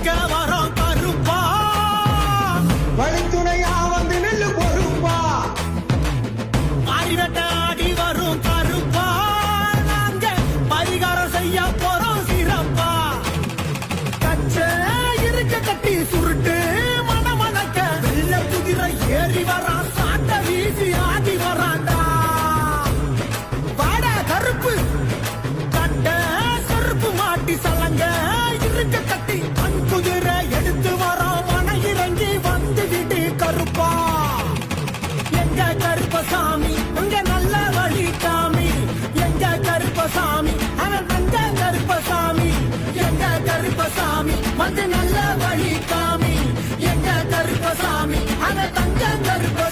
நிக்க வரோம் கருப்பா வழித்துணையா வந்து நெல்லு பொறுப்பா மாறிவட்ட ஆடி வரும் கருப்பா நாங்க பரிகாரம் செய்ய போறோம் சிறப்பா கச்ச இருக்க கட்டி சுருட்டு மணமணக்க வெள்ள குதிரை ஏறி வரான் சாட்ட வீசி ஆடி வராண்டா வாட கருப்பு கட்ட செருப்பு மாட்டி சலங்க இருக்க கட்டி மண் குதிரை எடுத்து வரோம் மன இறங்கி வந்து விடு கருப்பா எங்க கருப்பசாமி அங்க நல்ல வழி காமி எங்க கருப்பசாமி அவன் வந்த கருப்பசாமி எங்க கருப்பசாமி வந்து நல்ல வழி காமி எங்க கருப்பசாமி அவன் தங்க கருப்ப